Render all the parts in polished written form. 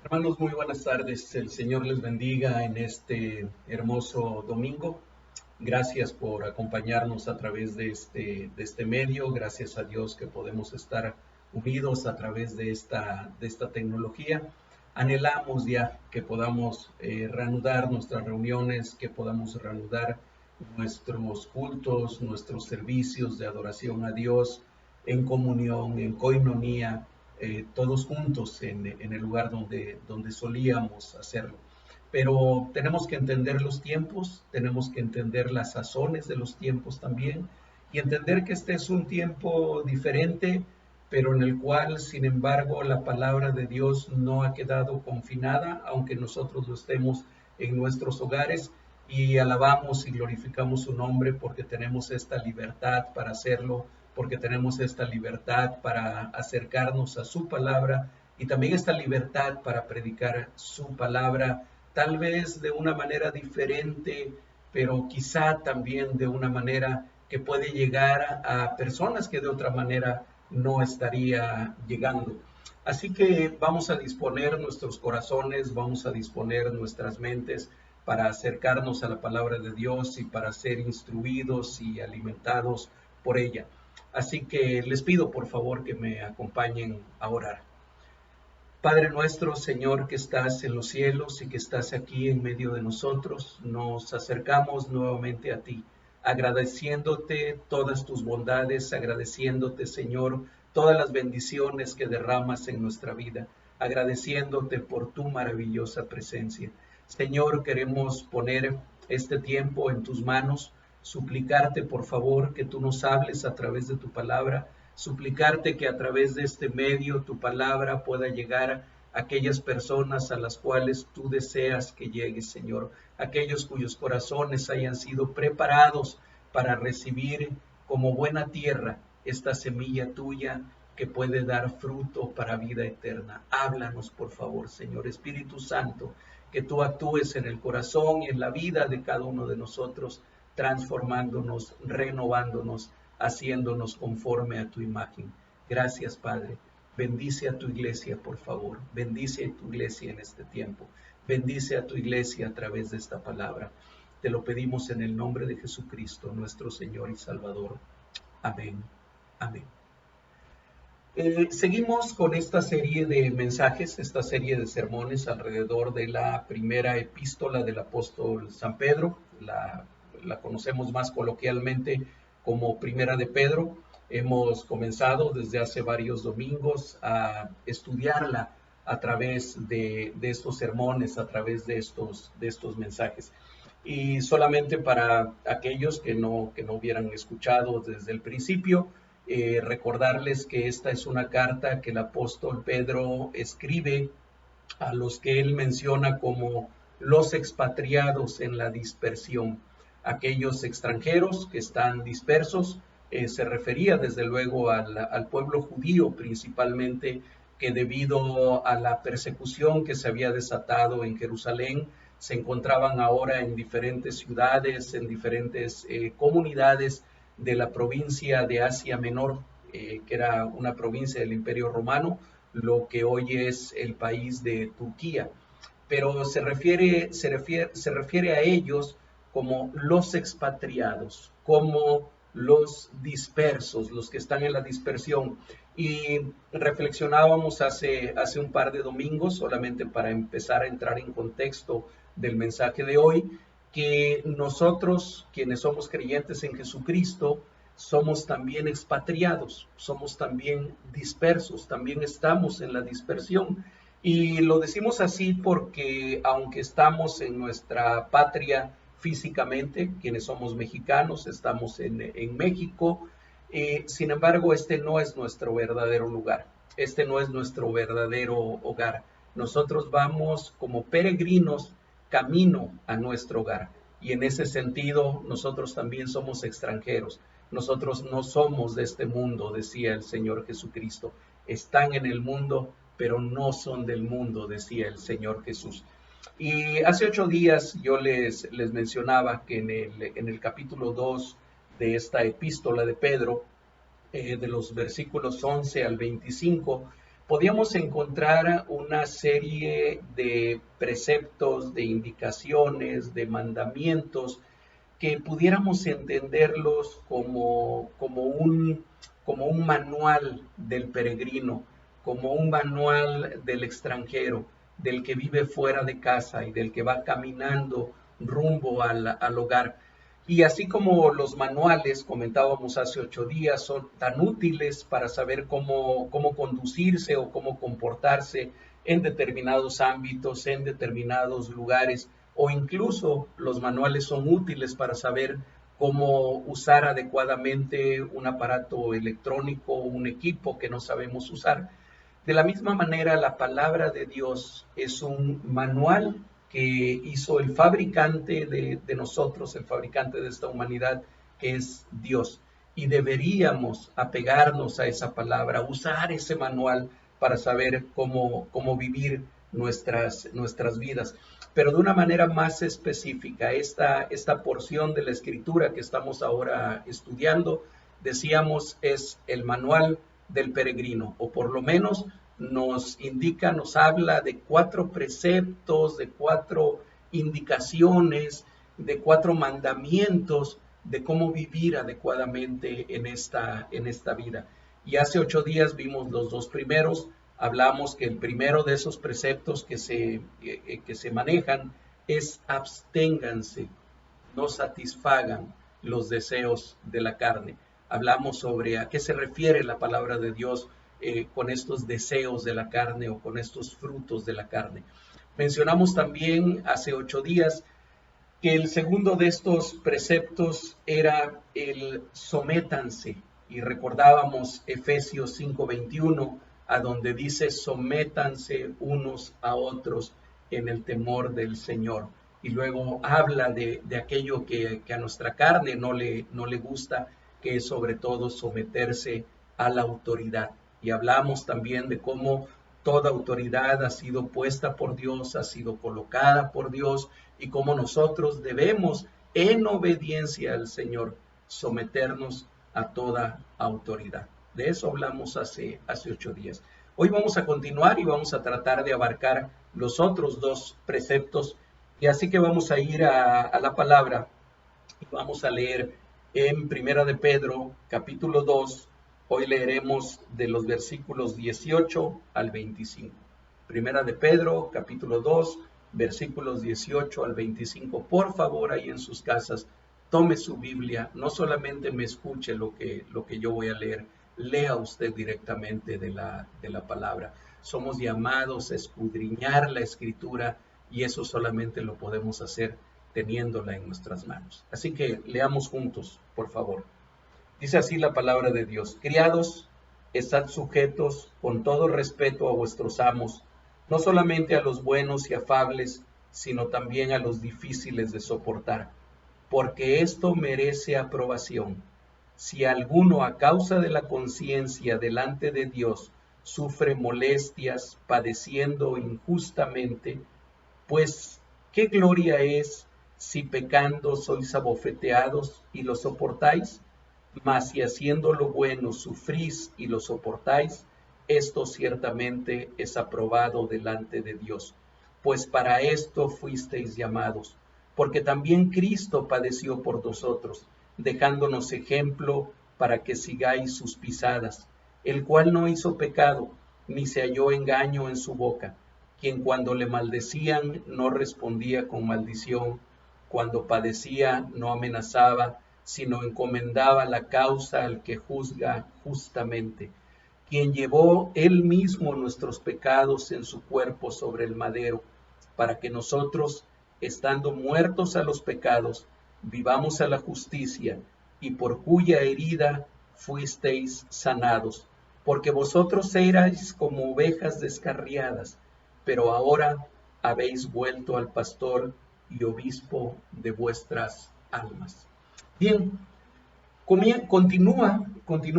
Hermanos, muy buenas tardes. El Señor les bendiga en este hermoso domingo. Gracias por acompañarnos a través de este medio. Gracias a Dios que podemos estar unidos a través de esta tecnología. Anhelamos ya que podamos reanudar nuestras reuniones, que podamos reanudar nuestros cultos, nuestros servicios de adoración a Dios en comunión, en coinonía, todos juntos en el lugar donde solíamos hacerlo. Pero tenemos que entender los tiempos, tenemos que entender las sazones de los tiempos también y entender que este es un tiempo diferente, pero en el cual, sin embargo, la palabra de Dios no ha quedado confinada, aunque nosotros lo estemos en nuestros hogares y alabamos y glorificamos su nombre porque tenemos esta libertad para hacerlo, porque tenemos esta libertad para acercarnos a su palabra y también esta libertad para predicar su palabra, tal vez de una manera diferente, pero quizá también de una manera que puede llegar a personas que de otra manera no estaría llegando. Así que vamos a disponer nuestros corazones, vamos a disponer nuestras mentes para acercarnos a la palabra de Dios y para ser instruidos y alimentados por ella. Así que les pido por favor que me acompañen a orar. Padre nuestro, Señor, que estás en los cielos y que estás aquí en medio de nosotros, nos acercamos nuevamente a ti, agradeciéndote todas tus bondades, agradeciéndote, Señor, todas las bendiciones que derramas en nuestra vida, agradeciéndote por tu maravillosa presencia. Señor, queremos poner este tiempo en tus manos, suplicarte, por favor, que tú nos hables a través de tu palabra, suplicarte que a través de este medio tu palabra pueda llegar a aquellas personas a las cuales tú deseas que llegue, Señor, aquellos cuyos corazones hayan sido preparados para recibir como buena tierra esta semilla tuya que puede dar fruto para vida eterna. Háblanos, por favor, Señor Espíritu Santo, que tú actúes en el corazón y en la vida de cada uno de nosotros, transformándonos, renovándonos, haciéndonos conforme a tu imagen. Gracias, Padre. Bendice a tu iglesia, por favor. Bendice a tu iglesia en este tiempo. Bendice a tu iglesia a través de esta palabra. Te lo pedimos en el nombre de Jesucristo, nuestro Señor y Salvador. Amén. Amén. Seguimos con esta serie de mensajes, esta serie de sermones alrededor de la primera epístola del apóstol San Pedro, la conocemos más coloquialmente como Primera de Pedro. Hemos comenzado desde hace varios domingos a estudiarla a través de estos sermones, a través de estos mensajes. Y solamente para aquellos que no hubieran escuchado desde el principio, recordarles que esta es una carta que el apóstol Pedro escribe a los que él menciona como los expatriados en la dispersión, aquellos extranjeros que están dispersos. Se refería desde luego al pueblo judío principalmente, que debido a la persecución que se había desatado en Jerusalén, se encontraban ahora en diferentes ciudades, en diferentes comunidades de la provincia de Asia Menor, que era una provincia del Imperio Romano, lo que hoy es el país de Turquía. Pero se refiere a ellos como los expatriados, como los dispersos, los que están en la dispersión. Y reflexionábamos hace un par de domingos, solamente para empezar a entrar en contexto del mensaje de hoy, que nosotros, quienes somos creyentes en Jesucristo, somos también expatriados, somos también dispersos, también estamos en la dispersión. Y lo decimos así porque aunque estamos en nuestra patria físicamente, quienes somos mexicanos, estamos en México, sin embargo, este no es nuestro verdadero lugar, este no es nuestro verdadero hogar. Nosotros vamos como peregrinos camino a nuestro hogar. Y en ese sentido, nosotros también somos extranjeros. Nosotros no somos de este mundo, decía el Señor Jesucristo. Están en el mundo, pero no son del mundo, decía el Señor Jesús. Y hace 8 días yo les mencionaba que en el capítulo 2 de esta epístola de Pedro, de los versículos 11 al 25, podíamos encontrar una serie de preceptos, de indicaciones, de mandamientos que pudiéramos entenderlos como un manual del peregrino, como un manual del extranjero, del que vive fuera de casa y del que va caminando rumbo al hogar. Y así como los manuales, comentábamos hace 8 días, son tan útiles para saber cómo conducirse o cómo comportarse en determinados ámbitos, en determinados lugares, o incluso los manuales son útiles para saber cómo usar adecuadamente un aparato electrónico o un equipo que no sabemos usar. De la misma manera, la palabra de Dios es un manual que hizo el fabricante de nosotros, el fabricante de esta humanidad, que es Dios. Y deberíamos apegarnos a esa palabra, usar ese manual para saber cómo vivir nuestras vidas. Pero de una manera más específica, esta porción de la escritura que estamos ahora estudiando, decíamos, es el manual del peregrino, o por lo menos nos indica, nos habla de 4 preceptos, de 4 indicaciones, de 4 mandamientos de cómo vivir adecuadamente en esta vida. Y hace 8 días vimos los 2 primeros, hablamos que el primero de esos preceptos que se manejan es absténganse, no satisfagan los deseos de la carne. Hablamos sobre a qué se refiere la palabra de Dios con estos deseos de la carne o con estos frutos de la carne. Mencionamos también hace 8 días que el segundo de estos preceptos era el sométanse, y recordábamos Efesios 5:21, a donde dice sométanse unos a otros en el temor del Señor. Y luego habla de aquello que a nuestra carne no le gusta, que es sobre todo someterse a la autoridad. Y hablamos también de cómo toda autoridad ha sido puesta por Dios, ha sido colocada por Dios, y cómo nosotros debemos, en obediencia al Señor, someternos a toda autoridad. De eso hablamos hace 8 días. Hoy vamos a continuar y vamos a tratar de abarcar los otros 2 preceptos, y así que vamos a ir a la palabra y vamos a leer en Primera de Pedro, capítulo 2. Hoy leeremos de los versículos 18 al 25. Primera de Pedro, capítulo 2, versículos 18 al 25. Por favor, ahí en sus casas, tome su Biblia, no solamente me escuche lo que yo voy a leer, lea usted directamente de la palabra. Somos llamados a escudriñar la Escritura, y eso solamente lo podemos hacer teniéndola en nuestras manos. Así que leamos juntos, por favor. Dice así la palabra de Dios: criados, estad sujetos con todo respeto a vuestros amos, no solamente a los buenos y afables, sino también a los difíciles de soportar, porque esto merece aprobación. Si alguno a causa de la conciencia delante de Dios sufre molestias padeciendo injustamente, pues ¿qué gloria es si pecando sois abofeteados y lo soportáis? Mas si haciendo lo bueno sufrís y lo soportáis, esto ciertamente es aprobado delante de Dios. Pues para esto fuisteis llamados, porque también Cristo padeció por vosotros, dejándonos ejemplo para que sigáis sus pisadas, el cual no hizo pecado, ni se halló engaño en su boca, quien cuando le maldecían no respondía con maldición, cuando padecía no amenazaba, sino encomendaba la causa al que juzga justamente, quien llevó él mismo nuestros pecados en su cuerpo sobre el madero, para que nosotros, estando muertos a los pecados, vivamos a la justicia, y por cuya herida fuisteis sanados, porque vosotros erais como ovejas descarriadas, pero ahora habéis vuelto al pastor y obispo de vuestras almas. Bien, continúa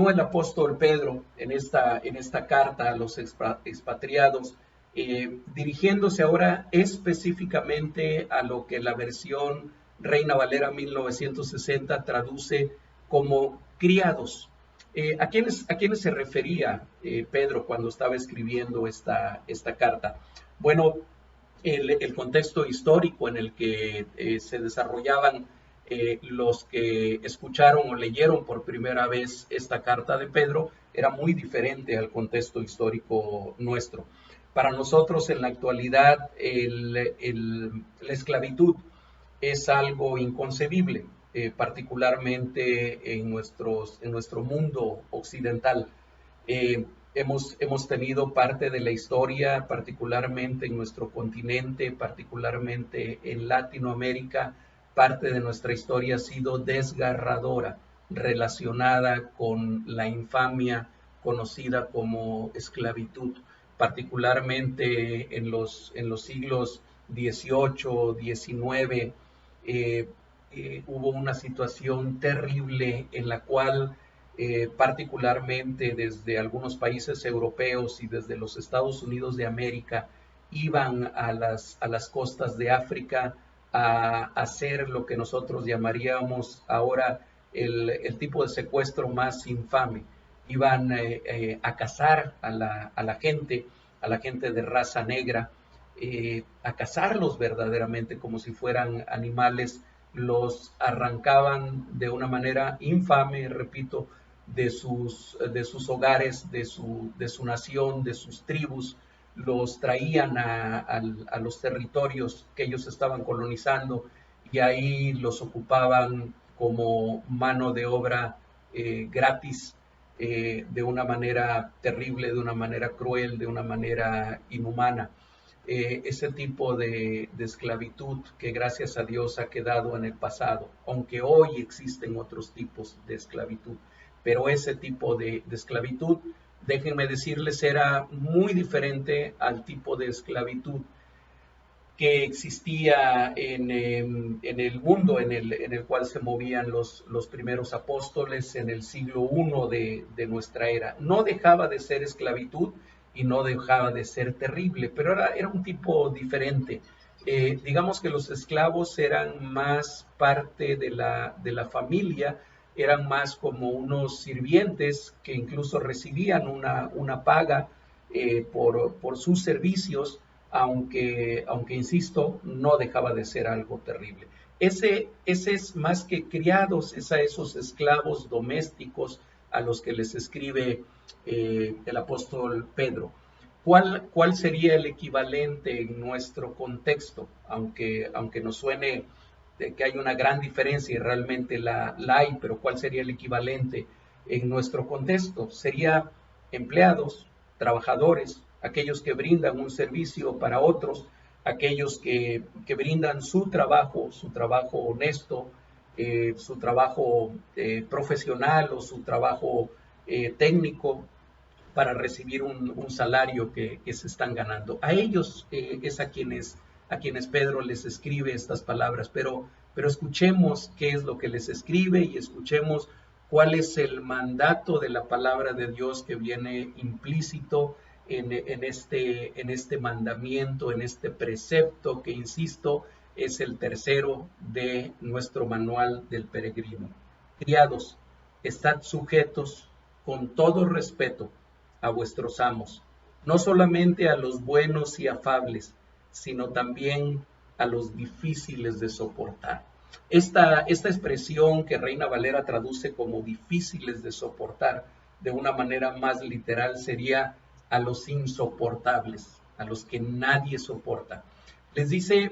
el apóstol Pedro en esta carta a los expatriados, dirigiéndose ahora específicamente a lo que la versión Reina Valera 1960 traduce como criados. ¿A quiénes se refería Pedro cuando estaba escribiendo esta carta? Bueno, el contexto histórico en el que se desarrollaban los que escucharon o leyeron por primera vez esta carta de Pedro era muy diferente al contexto histórico nuestro. Para nosotros en la actualidad la esclavitud es algo inconcebible, particularmente en nuestro mundo occidental. Hemos tenido parte de la historia, particularmente en nuestro continente, particularmente en Latinoamérica, parte de nuestra historia ha sido desgarradora, relacionada con la infamia conocida como esclavitud, particularmente en los siglos XVIII, XIX, hubo una situación terrible en la cual particularmente desde algunos países europeos y desde los Estados Unidos de América, iban a las costas de África a hacer lo que nosotros llamaríamos ahora el tipo de secuestro más infame. Iban a cazar a la gente de raza negra, a cazarlos verdaderamente como si fueran animales, los arrancaban de una manera infame, repito, de sus hogares, de su nación, de sus tribus, los traían a los territorios que ellos estaban colonizando y ahí los ocupaban como mano de obra gratis, de una manera terrible, de una manera cruel, de una manera inhumana. Ese tipo de esclavitud que gracias a Dios ha quedado en el pasado, aunque hoy existen otros tipos de esclavitud, pero ese tipo de esclavitud, déjenme decirles, era muy diferente al tipo de esclavitud que existía en el mundo en el cual se movían los primeros apóstoles en el siglo I de nuestra era. No dejaba de ser esclavitud y no dejaba de ser terrible, pero era un tipo diferente. Digamos que los esclavos eran más parte de la familia, eran más como unos sirvientes que incluso recibían una paga por sus servicios, aunque insisto, no dejaba de ser algo terrible. Ese es más que criados, es a esos esclavos domésticos a los que les escribe el apóstol Pedro. ¿Cuál sería el equivalente en nuestro contexto? Aunque nos suene de que hay una gran diferencia y realmente la hay, pero ¿cuál sería el equivalente en nuestro contexto? Sería empleados, trabajadores, aquellos que brindan un servicio para otros, aquellos que brindan su trabajo honesto, su trabajo profesional o su trabajo técnico para recibir un salario que se están ganando. A ellos es a quienes Pedro les escribe estas palabras, pero escuchemos qué es lo que les escribe y escuchemos cuál es el mandato de la palabra de Dios que viene implícito en este mandamiento, en este precepto que, insisto, es el tercero de nuestro manual del peregrino. Criados, estad sujetos con todo respeto a vuestros amos, no solamente a los buenos y afables, sino también a los difíciles de soportar. Esta expresión que Reina Valera traduce como difíciles de soportar, de una manera más literal sería a los insoportables, a los que nadie soporta. Les dice,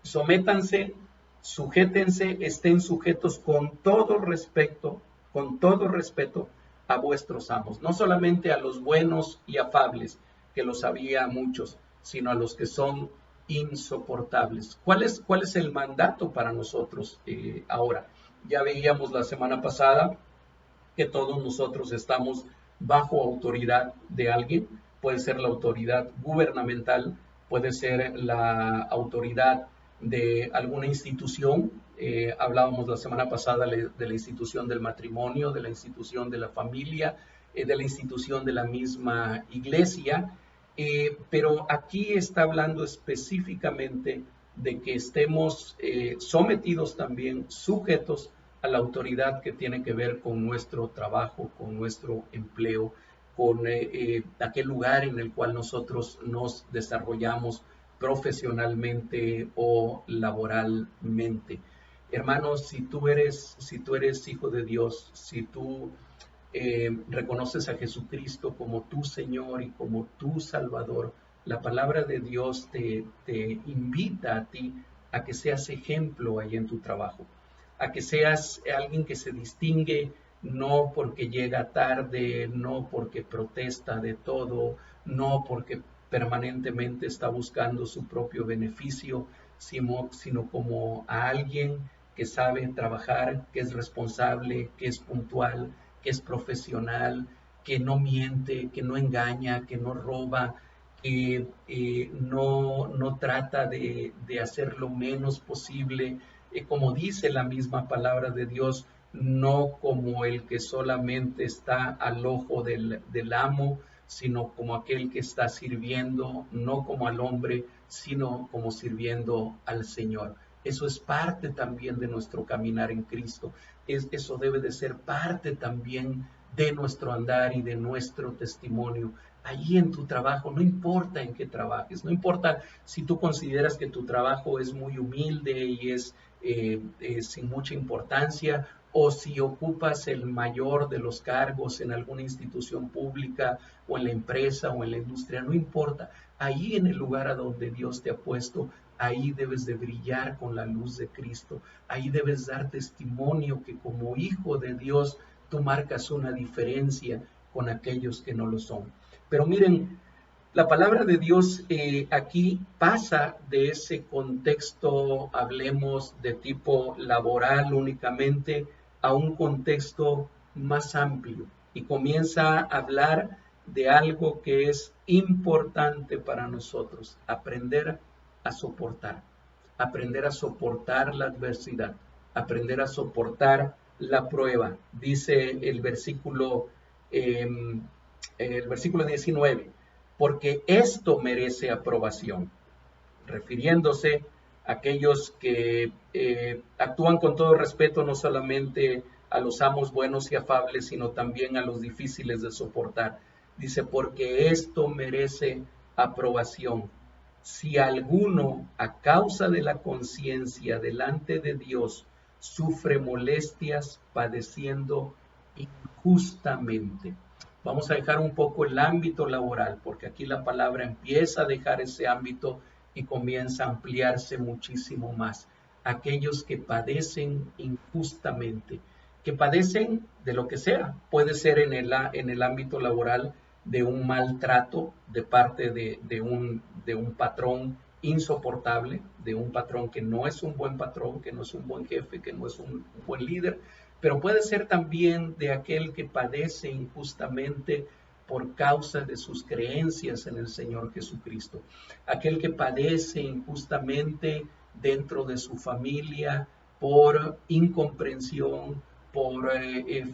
sométanse, sujétense, estén sujetos con todo respeto a vuestros amos, no solamente a los buenos y afables, que los había muchos, sino a los que son insoportables. ¿Cuál es el mandato para nosotros ahora? Ya veíamos la semana pasada que todos nosotros estamos bajo autoridad de alguien, puede ser la autoridad gubernamental, puede ser la autoridad de alguna institución. Hablábamos la semana pasada de la institución del matrimonio, de la institución de la familia, de la institución de la misma iglesia, pero aquí está hablando específicamente de que estemos sometidos también, sujetos a la autoridad que tiene que ver con nuestro trabajo, con nuestro empleo, con aquel lugar en el cual nosotros nos desarrollamos profesionalmente o laboralmente. Hermanos, si tú eres hijo de Dios, si tú reconoces a Jesucristo como tu Señor y como tu Salvador, la palabra de Dios te invita a ti a que seas ejemplo ahí en tu trabajo, a que seas alguien que se distingue no porque llega tarde, no porque protesta de todo, no porque permanentemente está buscando su propio beneficio, sino como a alguien que sabe trabajar, que es responsable, que es puntual, que es profesional, que no miente, que no engaña, que no roba, que no trata de hacer lo menos posible, como dice la misma palabra de Dios, no como el que solamente está al ojo del amo, sino como aquel que está sirviendo, no como al hombre, sino como sirviendo al Señor. Eso es parte también de nuestro caminar en Cristo. Eso debe de ser parte también de nuestro andar y de nuestro testimonio. Allí en tu trabajo, no importa en qué trabajes, no importa si tú consideras que tu trabajo es muy humilde y es sin mucha importancia, o si ocupas el mayor de los cargos en alguna institución pública o en la empresa o en la industria, no importa. Ahí en el lugar a donde Dios te ha puesto, ahí debes de brillar con la luz de Cristo. Ahí debes dar testimonio que como hijo de Dios tú marcas una diferencia con aquellos que no lo son. Pero miren, la palabra de Dios aquí pasa de ese contexto, hablemos de tipo laboral únicamente, a un contexto más amplio y comienza a hablar de algo que es importante para nosotros, aprender a soportar la adversidad, aprender a soportar la prueba. Dice eh, el versículo 19, porque esto merece aprobación, refiriéndose a aquellos que actúan con todo respeto no solamente a los amos buenos y afables, sino también a los difíciles de soportar. Dice, porque esto merece aprobación. Si alguno, a causa de la conciencia delante de Dios, sufre molestias padeciendo injustamente. Vamos a dejar un poco el ámbito laboral, porque aquí la palabra empieza a dejar ese ámbito y comienza a ampliarse muchísimo más. Aquellos que padecen injustamente, que padecen de lo que sea, puede ser en el ámbito laboral de un maltrato de parte de un patrón insoportable, de un patrón que no es un buen patrón, que no es un buen jefe, que no es un buen líder, pero puede ser también de aquel que padece injustamente por causa de sus creencias en el Señor Jesucristo, aquel que padece injustamente dentro de su familia por incomprensión, por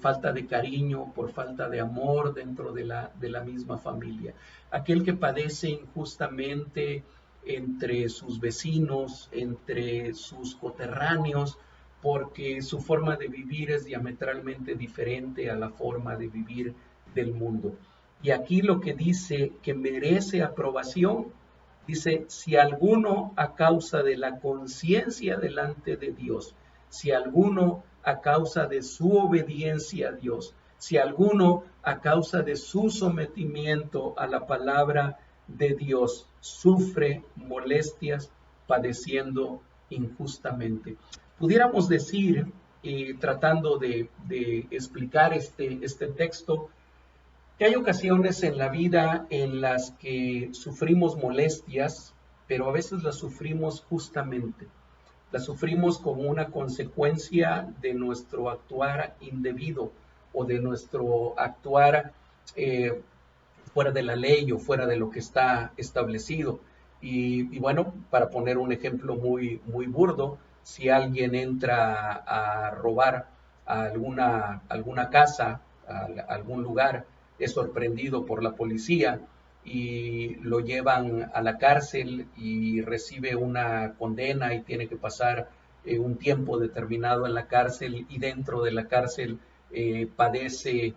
falta de cariño, por falta de amor dentro de la misma familia, aquel que padece injustamente entre sus vecinos, entre sus coterráneos, porque su forma de vivir es diametralmente diferente a la forma de vivir del mundo. Y aquí lo que dice que merece aprobación, dice, si alguno a causa de la conciencia delante de Dios, si alguno a causa de su obediencia a Dios, si alguno a causa de su sometimiento a la palabra de Dios sufre molestias padeciendo injustamente. Pudiéramos decir, tratando de explicar este texto, que hay ocasiones en la vida en las que sufrimos molestias, pero a veces las sufrimos justamente. Las sufrimos como una consecuencia de nuestro actuar indebido o de nuestro actuar fuera de la ley o fuera de lo que está establecido. Y bueno, para poner un ejemplo muy burdo, si alguien entra a robar a alguna casa, a algún lugar, es sorprendido por la policía y lo llevan a la cárcel y recibe una condena y tiene que pasar un tiempo determinado en la cárcel y dentro de la cárcel padece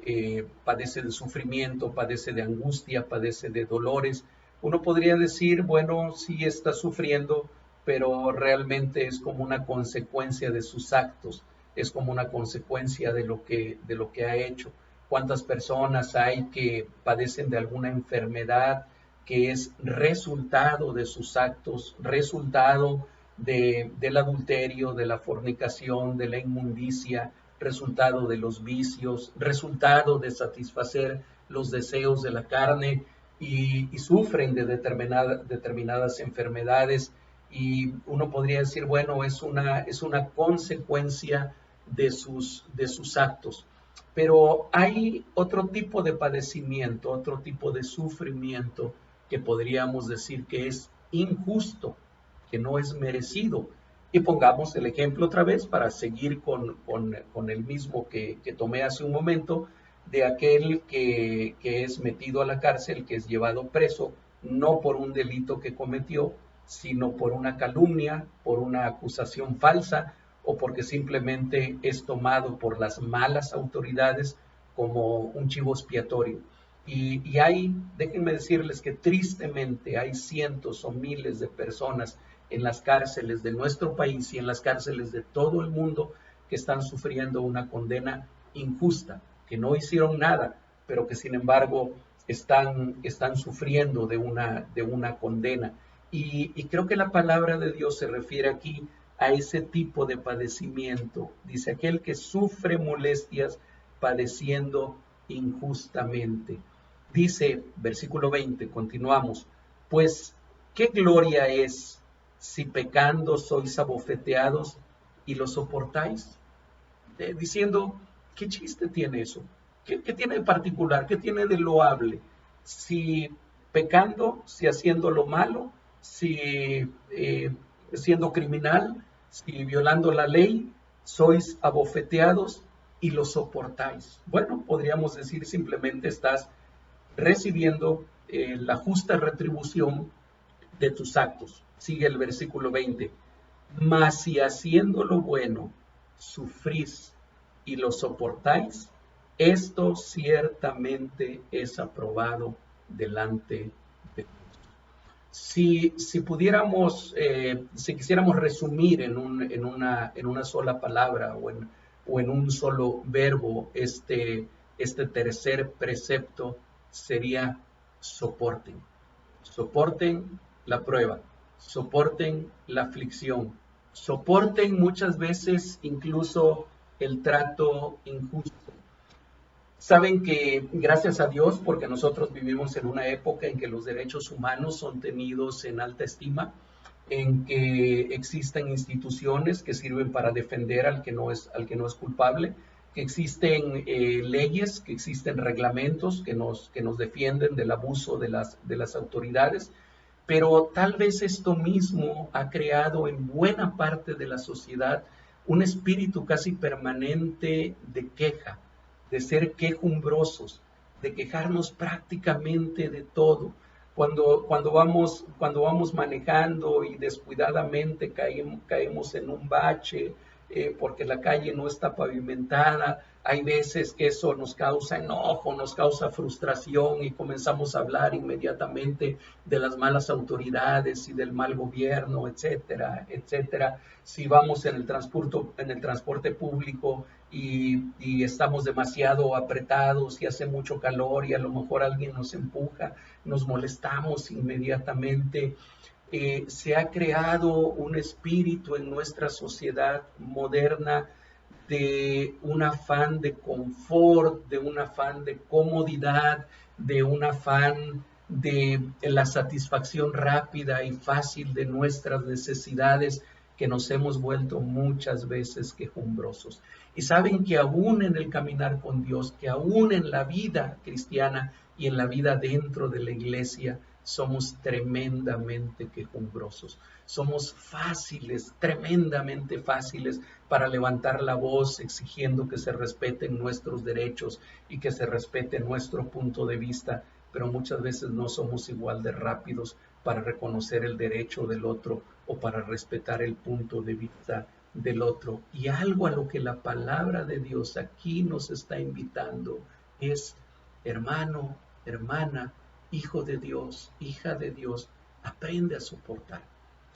de sufrimiento, padece de angustia, padece de dolores. Uno podría decir, bueno, sí está sufriendo, pero realmente es como una consecuencia de sus actos, es como una consecuencia de lo que ha hecho. ¿Cuántas personas hay que padecen de alguna enfermedad que es resultado de sus actos, resultado del adulterio, de la fornicación, de la inmundicia, resultado de los vicios, resultado de satisfacer los deseos de la carne y sufren de determinadas enfermedades? Y uno podría decir, bueno, es una consecuencia de sus actos. Pero hay otro tipo de padecimiento, otro tipo de sufrimiento que podríamos decir que es injusto, que no es merecido. Y pongamos el ejemplo otra vez para seguir con el mismo que tomé hace un momento, de aquel que es metido a la cárcel, que es llevado preso, no por un delito que cometió, sino por una calumnia, por una acusación falsa, o porque simplemente es tomado por las malas autoridades como un chivo expiatorio. Y hay, déjenme decirles que tristemente hay cientos o miles de personas en las cárceles de nuestro país y en las cárceles de todo el mundo que están sufriendo una condena injusta, que no hicieron nada, pero que sin embargo están sufriendo de una condena. Y creo que la palabra de Dios se refiere aquí a ese tipo de padecimiento. Dice, aquel que sufre molestias padeciendo injustamente. Dice, versículo 20, continuamos, pues, ¿qué gloria es si pecando sois abofeteados y lo soportáis? Diciendo, ¿qué chiste tiene eso? ¿Qué tiene de particular? ¿Qué tiene de loable? Si pecando, si haciendo lo malo, si siendo criminal, si violando la ley, sois abofeteados y lo soportáis. Bueno, podríamos decir simplemente estás recibiendo la justa retribución de tus actos. Sigue el versículo 20. Mas si haciendo lo bueno sufrís y lo soportáis, esto ciertamente es aprobado delante de Dios. Si pudiéramos, si quisiéramos resumir en una sola palabra o en un solo verbo este tercer precepto, sería soporten. Soporten la prueba, soporten la aflicción, soporten muchas veces incluso el trato injusto. Saben que gracias a Dios, porque nosotros vivimos en una época en que los derechos humanos son tenidos en alta estima, en que existen instituciones que sirven para defender al que no es culpable, que existen leyes, que existen reglamentos que nos defienden del abuso de las autoridades, pero tal vez esto mismo ha creado en buena parte de la sociedad un espíritu casi permanente de queja, de ser quejumbrosos, de quejarnos prácticamente de todo. Cuando vamos manejando y descuidadamente caemos en un bache porque la calle no está pavimentada, hay veces que eso nos causa enojo, nos causa frustración y comenzamos a hablar inmediatamente de las malas autoridades y del mal gobierno, etcétera, etcétera. Si vamos en el transporte público y estamos demasiado apretados y hace mucho calor y a lo mejor alguien nos empuja, nos molestamos inmediatamente. Se ha creado un espíritu en nuestra sociedad moderna de un afán de confort, de un afán de comodidad, de un afán de la satisfacción rápida y fácil de nuestras necesidades, que nos hemos vuelto muchas veces quejumbrosos. Y saben que aún en el caminar con Dios, que aún en la vida cristiana y en la vida dentro de la iglesia, somos tremendamente quejumbrosos. Somos fáciles, tremendamente fáciles para levantar la voz exigiendo que se respeten nuestros derechos y que se respete nuestro punto de vista. pero muchas veces no somos igual de rápidos para reconocer el derecho del otro o para respetar el punto de vista del otro. Y algo a lo que la palabra de Dios aquí nos está invitando es, hermano, hermana, hijo de Dios, hija de Dios, aprende a soportar.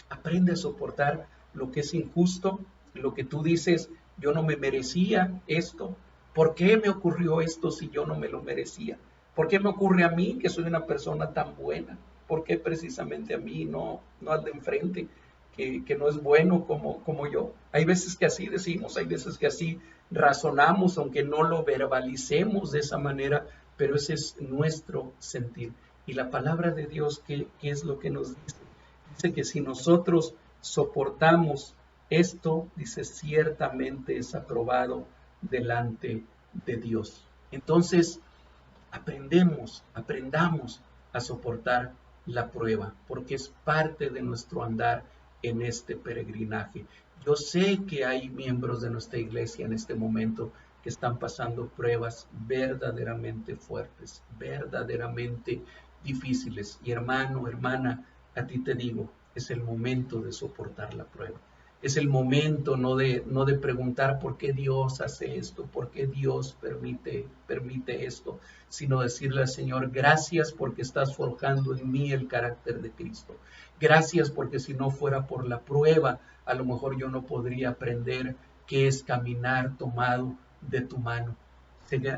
Aprende a soportar lo que es injusto, lo que tú dices, yo no me merecía esto. ¿Por qué me ocurrió esto si yo no me lo merecía? ¿Por qué me ocurre a mí que soy una persona tan buena? ¿Por qué precisamente a mí, no al de enfrente, que no es bueno como yo? Hay veces que así decimos, hay veces que así razonamos, aunque no lo verbalicemos de esa manera, pero ese es nuestro sentir. Y la palabra de Dios, ¿qué es lo que nos dice? Dice que si nosotros soportamos esto, dice, ciertamente es aprobado delante de Dios. Entonces, aprendamos a soportar la prueba, porque es parte de nuestro andar en este peregrinaje. Yo sé que hay miembros de nuestra iglesia en este momento que están pasando pruebas verdaderamente fuertes, verdaderamente difíciles. Y hermano, hermana, a ti te digo, es el momento de soportar la prueba. Es el momento no de preguntar por qué Dios hace esto, por qué Dios permite esto, sino decirle al Señor, gracias porque estás forjando en mí el carácter de Cristo. Gracias porque si no fuera por la prueba, a lo mejor yo no podría aprender qué es caminar tomado de tu mano.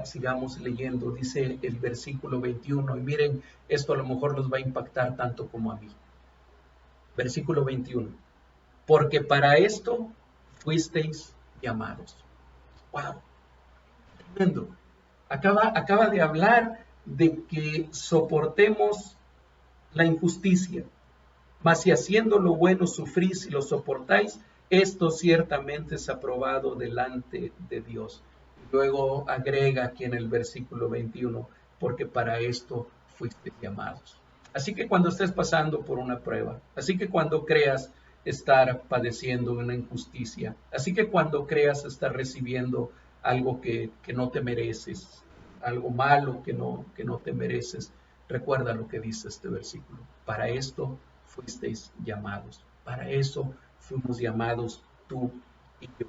Sigamos leyendo, dice el versículo 21, y miren, esto a lo mejor los va a impactar tanto como a mí. Versículo 21. Porque para esto fuisteis llamados. ¡Wow! Tremendo. Acaba de hablar de que soportemos la injusticia, mas si haciendo lo bueno sufrís y lo soportáis, esto ciertamente es aprobado delante de Dios. Luego agrega aquí en el versículo 21, porque para esto fuiste llamados. Así que cuando estés pasando por una prueba, así que cuando creas estar padeciendo una injusticia, así que cuando creas estar recibiendo algo que no te mereces, algo malo que no te mereces, recuerda lo que dice este versículo. Para esto fuisteis llamados. Para eso fuimos llamados tú y yo.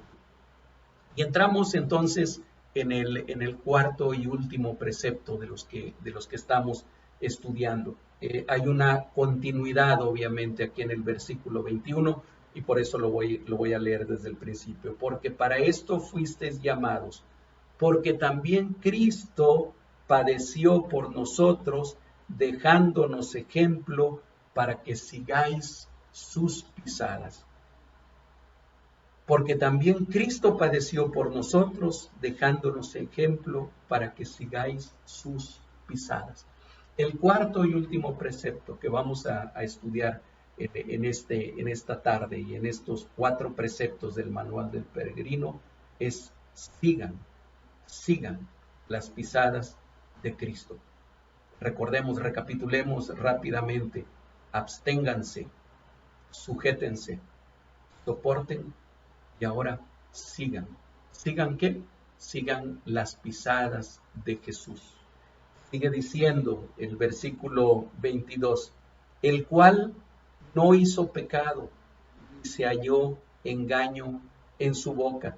Y entramos entonces en el cuarto y último precepto de los que estamos estudiando. Hay una continuidad, obviamente, aquí en el versículo 21, y por eso lo voy a leer desde el principio. Porque para esto fuisteis llamados, porque también Cristo padeció por nosotros, dejándonos ejemplo para que sigáis sus pisadas. Porque también Cristo padeció por nosotros, dejándonos ejemplo para que sigáis sus pisadas. El cuarto y último precepto que vamos a estudiar en esta tarde y en estos 4 preceptos del manual del peregrino es sigan las pisadas de Cristo. Recordemos, recapitulemos rápidamente, absténganse, sujétense, soporten y ahora sigan. ¿Sigan qué? Sigan las pisadas de Jesús. Sigue diciendo el versículo 22, el cual no hizo pecado, ni se halló engaño en su boca,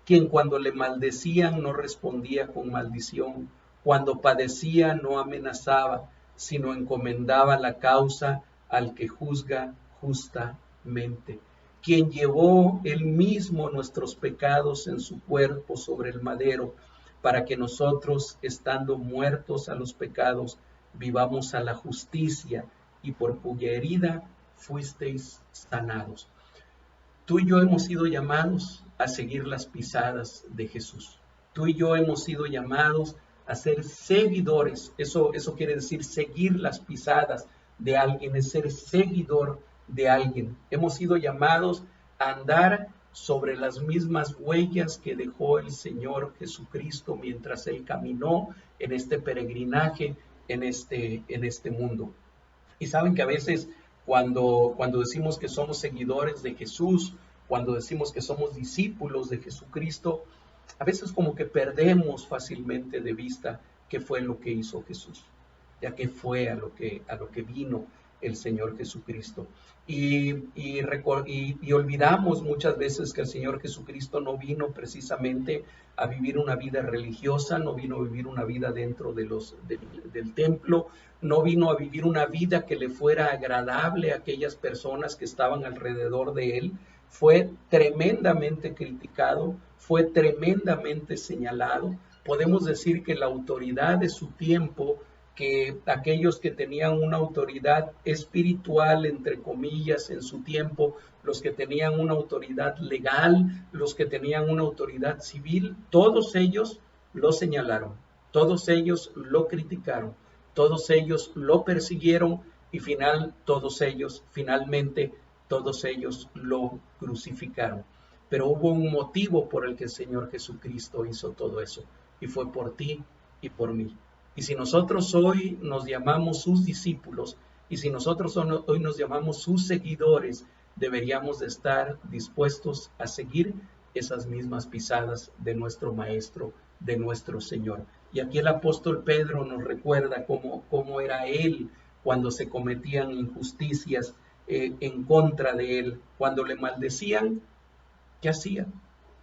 quien cuando le maldecían no respondía con maldición, cuando padecía no amenazaba, sino encomendaba la causa al que juzga justamente, quien llevó él mismo nuestros pecados en su cuerpo sobre el madero, para que nosotros, estando muertos a los pecados, vivamos a la justicia, y por cuya herida fuisteis sanados. Tú y yo hemos sido llamados a seguir las pisadas de Jesús. Tú y yo hemos sido llamados a ser seguidores. Eso quiere decir seguir las pisadas de alguien, es ser seguidor de alguien. Hemos sido llamados a andar sobre las mismas huellas que dejó el Señor Jesucristo mientras Él caminó en este peregrinaje, en este mundo. Y saben que a veces cuando decimos que somos seguidores de Jesús, cuando decimos que somos discípulos de Jesucristo, a veces como que perdemos fácilmente de vista qué fue lo que hizo Jesús. ya que fue a lo que vino el Señor Jesucristo. Y olvidamos muchas veces que el Señor Jesucristo no vino precisamente a vivir una vida religiosa, no vino a vivir una vida dentro del templo, no vino a vivir una vida que le fuera agradable a aquellas personas que estaban alrededor de él. Fue tremendamente criticado, fue tremendamente señalado. Podemos decir que la autoridad de su tiempo, que aquellos que tenían una autoridad espiritual, entre comillas, en su tiempo, los que tenían una autoridad legal, los que tenían una autoridad civil, todos ellos lo señalaron, todos ellos lo criticaron, todos ellos lo persiguieron y finalmente, todos ellos lo crucificaron. Pero hubo un motivo por el que el Señor Jesucristo hizo todo eso, y fue por ti y por mí. Y si nosotros hoy nos llamamos sus discípulos, y si nosotros hoy nos llamamos sus seguidores, deberíamos de estar dispuestos a seguir esas mismas pisadas de nuestro Maestro, de nuestro Señor. Y aquí el apóstol Pedro nos recuerda cómo era él cuando se cometían injusticias en contra de él. Cuando le maldecían, ¿qué hacía?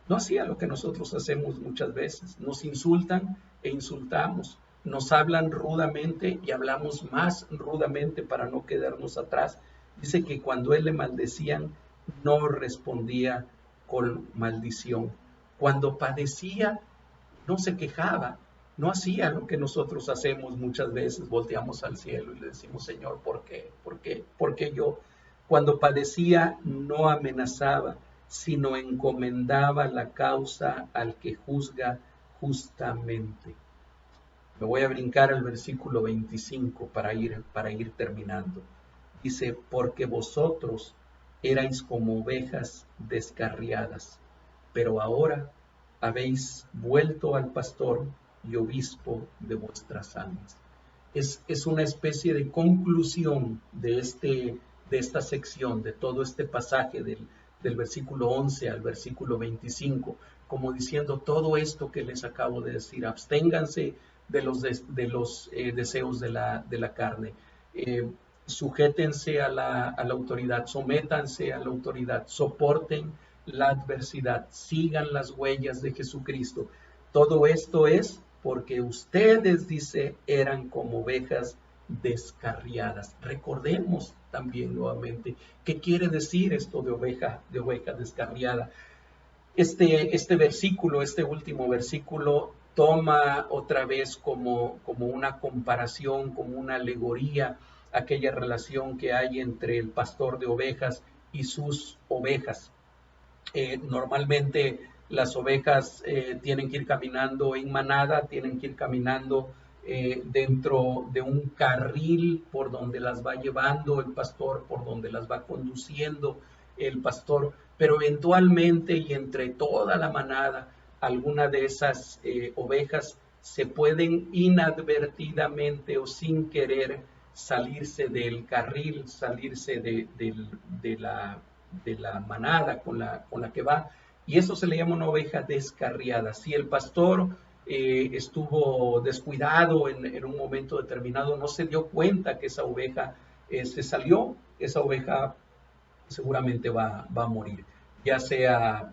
No hacía lo que nosotros hacemos muchas veces. Nos insultan e insultamos. Nos hablan rudamente y hablamos más rudamente para no quedarnos atrás. Dice que cuando él le maldecían, no respondía con maldición. Cuando padecía, no se quejaba, no hacía lo que nosotros hacemos muchas veces. Volteamos al cielo y le decimos, Señor, ¿por qué? ¿Por qué? ¿Por qué yo? Cuando padecía, no amenazaba, sino encomendaba la causa al que juzga justamente. Me voy a brincar al versículo 25 para ir terminando. Dice, porque vosotros erais como ovejas descarriadas, pero ahora habéis vuelto al pastor y obispo de vuestras almas. Es una especie de conclusión de esta sección, de todo este pasaje del versículo 11 al versículo 25, como diciendo todo esto que les acabo de decir, absténganse de los deseos de la carne, sujétense a la autoridad, sométanse a la autoridad, soporten la adversidad, sigan las huellas de Jesucristo. Todo esto es porque ustedes, dice, eran como ovejas descarriadas. Recordemos también nuevamente qué quiere decir esto de oveja descarriada. Este versículo, este último versículo, toma otra vez como una comparación, como una alegoría, aquella relación que hay entre el pastor de ovejas y sus ovejas. Normalmente las ovejas tienen que ir caminando en manada, tienen que ir caminando dentro de un carril por donde las va llevando el pastor, por donde las va conduciendo el pastor, pero eventualmente y entre toda la manada, alguna de esas ovejas se pueden inadvertidamente o sin querer salirse del carril, salirse de la manada con la que va, y eso se le llama una oveja descarriada. Si el pastor estuvo descuidado en un momento determinado, no se dio cuenta que esa oveja se salió, esa oveja seguramente va a morir, ya sea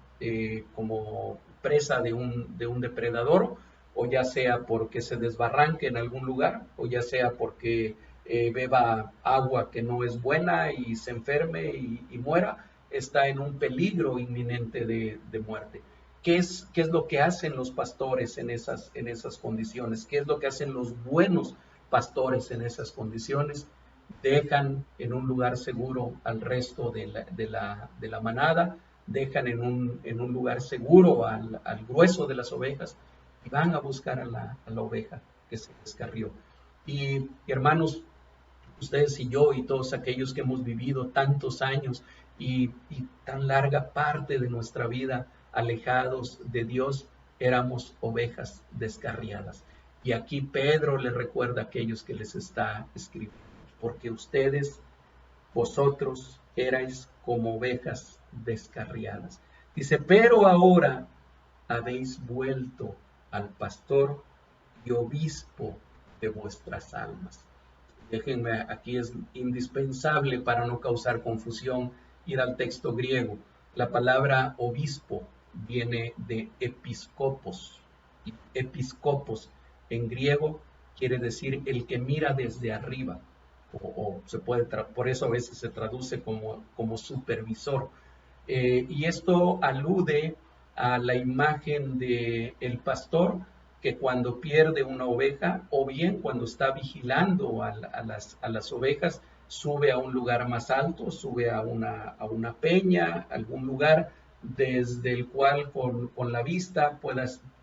como presa de un depredador, o ya sea porque se desbarranque en algún lugar, o ya sea porque beba agua que no es buena y se enferme y muera, está en un peligro inminente de muerte. ¿Qué es lo que hacen los pastores en esas condiciones? ¿Qué es lo que hacen los buenos pastores en esas condiciones? Dejan en un lugar seguro al resto de la manada, dejan en un lugar seguro al grueso de las ovejas y van a buscar a la oveja que se descarrió. Y hermanos, ustedes y yo y todos aquellos que hemos vivido tantos años y tan larga parte de nuestra vida alejados de Dios, éramos ovejas descarriadas. Y aquí Pedro les recuerda a aquellos que les está escribiendo, porque vosotros erais como ovejas descarriadas. Dice, pero ahora habéis vuelto al pastor y obispo de vuestras almas. Déjenme, aquí es indispensable para no causar confusión ir al texto griego. La palabra obispo viene de episcopos. Y episcopos en griego quiere decir el que mira desde arriba. O se puede, por eso a veces se traduce como supervisor. Y esto alude a la imagen de el pastor que cuando pierde una oveja o bien cuando está vigilando a las ovejas, sube a un lugar más alto, sube a una peña, algún lugar desde el cual con la vista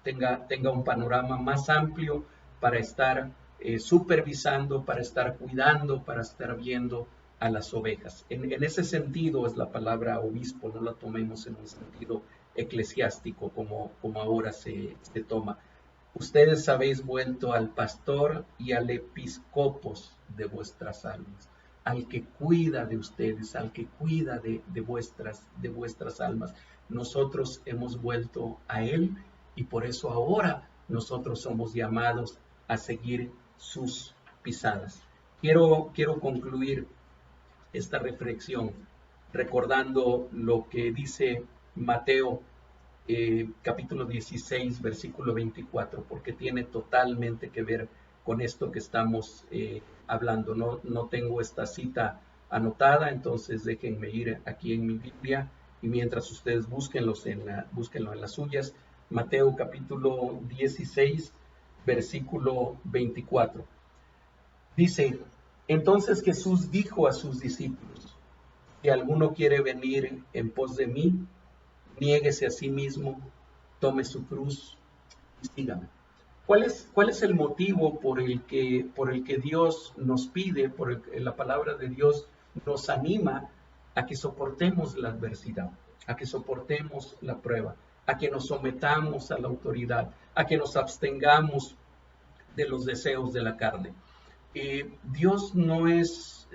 tenga un panorama más amplio para estar supervisando, para estar cuidando, para estar viendo a las ovejas. En ese sentido es la palabra obispo, no la tomemos en un sentido eclesiástico como ahora se toma. Ustedes habéis vuelto al pastor y al episcopos de vuestras almas, al que cuida de ustedes, al que cuida de vuestras almas. Nosotros hemos vuelto a él y por eso ahora nosotros somos llamados a seguir sus pisadas. Quiero concluir esta reflexión recordando lo que dice Mateo capítulo 16, versículo 24, porque tiene totalmente que ver con esto que estamos hablando. No tengo esta cita anotada, entonces déjenme ir aquí en mi Biblia y mientras ustedes búsquenlo en las suyas. Mateo capítulo 16, versículo 24. Dice, entonces Jesús dijo a sus discípulos, si alguno quiere venir en pos de mí, niéguese a sí mismo, tome su cruz y sígame. ¿Cuál es el motivo por el que Dios nos pide, la palabra de Dios nos anima a que soportemos la adversidad, a que soportemos la prueba, a que nos sometamos a la autoridad, a que nos abstengamos de los deseos de la carne? Dios no es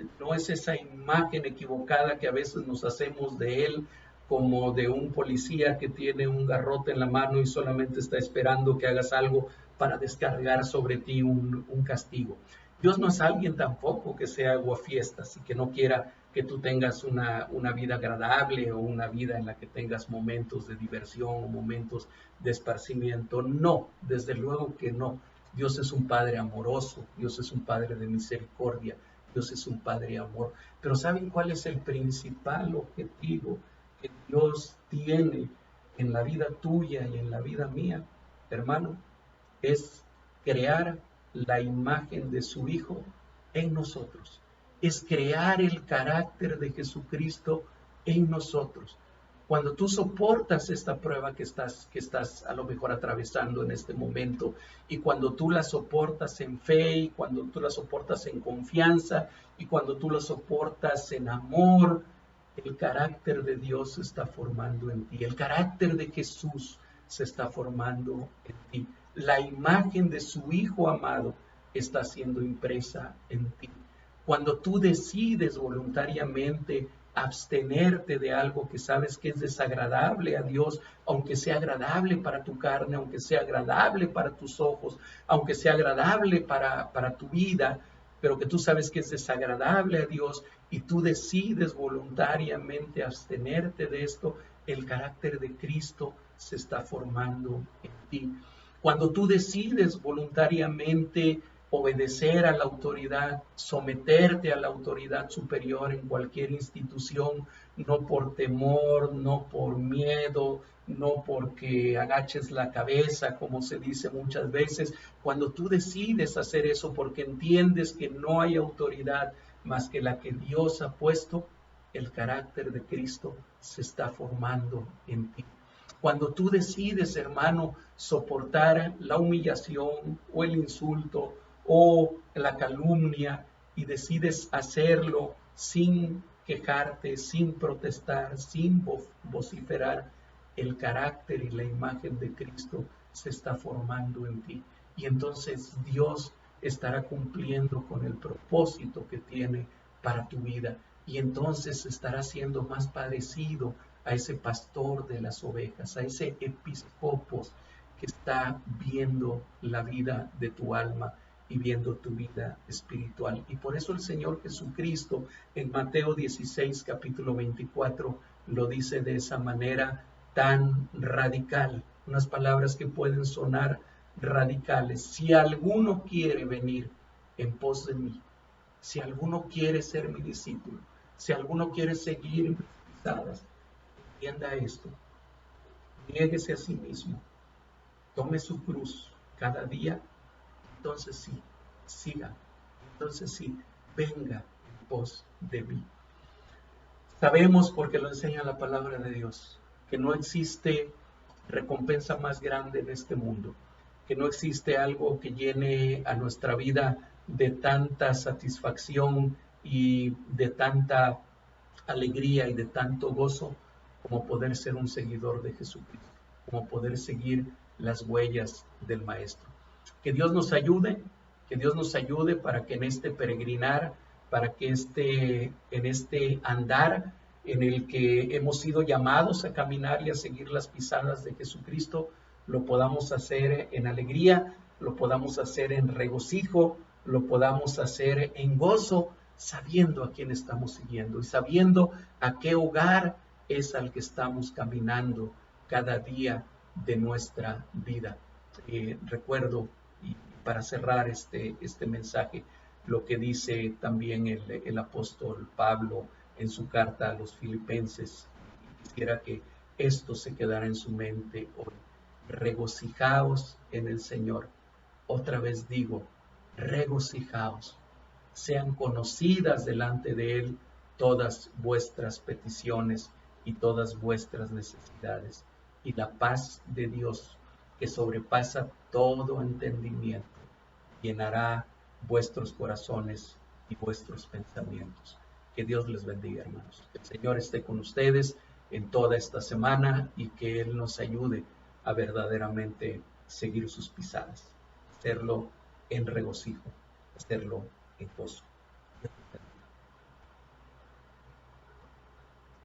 esa imagen equivocada que a veces nos hacemos de Él, como de un policía que tiene un garrote en la mano y solamente está esperando que hagas algo para descargar sobre ti un castigo. Dios no es alguien tampoco que sea aguafiestas y que no quiera que tú tengas una vida agradable o una vida en la que tengas momentos de diversión o momentos de esparcimiento. No, desde luego que no. Dios es un Padre amoroso, Dios es un Padre de misericordia, Dios es un Padre de amor. Pero ¿saben cuál es el principal objetivo que Dios tiene en la vida tuya y en la vida mía, hermano? Es crear la imagen de su Hijo en nosotros. Es crear el carácter de Jesucristo en nosotros. Cuando tú soportas esta prueba que estás a lo mejor atravesando en este momento, y cuando tú la soportas en fe, y cuando tú la soportas en confianza, y cuando tú la soportas en amor, el carácter de Dios se está formando en ti, el carácter de Jesús se está formando en ti. La imagen de su Hijo amado está siendo impresa en ti. Cuando tú decides voluntariamente abstenerte de algo que sabes que es desagradable a Dios, aunque sea agradable para tu carne, aunque sea agradable para tus ojos, aunque sea agradable para tu vida, pero que tú sabes que es desagradable a Dios y tú decides voluntariamente abstenerte de esto, el carácter de Cristo se está formando en ti. Cuando tú decides voluntariamente obedecer a la autoridad, someterte a la autoridad superior en cualquier institución, no por temor, no por miedo, no porque agaches la cabeza, como se dice muchas veces. Cuando tú decides hacer eso porque entiendes que no hay autoridad más que la que Dios ha puesto, el carácter de Cristo se está formando en ti. Cuando tú decides, hermano, soportar la humillación o el insulto o la calumnia y decides hacerlo sin quejarte, sin protestar, sin vociferar, el carácter y la imagen de Cristo se está formando en ti. Y entonces Dios estará cumpliendo con el propósito que tiene para tu vida. Y entonces estará siendo más parecido a ese pastor de las ovejas, a ese episcopos que está viendo la vida de tu alma y viendo tu vida espiritual. Y por eso el Señor Jesucristo en Mateo 16, capítulo 24, lo dice de esa manera tan radical, unas palabras que pueden sonar radicales. Si alguno quiere venir en pos de mí, si alguno quiere ser mi discípulo, si alguno quiere seguir mis pisadas, entienda esto, niéguese a sí mismo, tome su cruz cada día, entonces sí, siga, entonces sí, venga en pos de mí. Sabemos, porque lo enseña la palabra de Dios, que no existe recompensa más grande en este mundo, que no existe algo que llene a nuestra vida de tanta satisfacción y de tanta alegría y de tanto gozo como poder ser un seguidor de Jesucristo, como poder seguir las huellas del Maestro. Que Dios nos ayude, que Dios nos ayude para que en este peregrinar, para que en este andar en el que hemos sido llamados a caminar y a seguir las pisadas de Jesucristo, lo podamos hacer en alegría, lo podamos hacer en regocijo, lo podamos hacer en gozo, sabiendo a quién estamos siguiendo y sabiendo a qué hogar es al que estamos caminando cada día de nuestra vida. Recuerdo, y para cerrar este mensaje, lo que dice también el apóstol Pablo en su carta a los Filipenses. Quisiera que esto se quedara en su mente hoy. Regocijaos en el Señor. Otra vez digo, regocijaos. Sean conocidas delante de Él todas vuestras peticiones y todas vuestras necesidades. Y la paz de Dios, que sobrepasa todo entendimiento, llenará vuestros corazones y vuestros pensamientos. Que Dios les bendiga, hermanos. Que el Señor esté con ustedes en toda esta semana y que Él nos ayude a verdaderamente seguir sus pisadas, hacerlo en regocijo, hacerlo en gozo.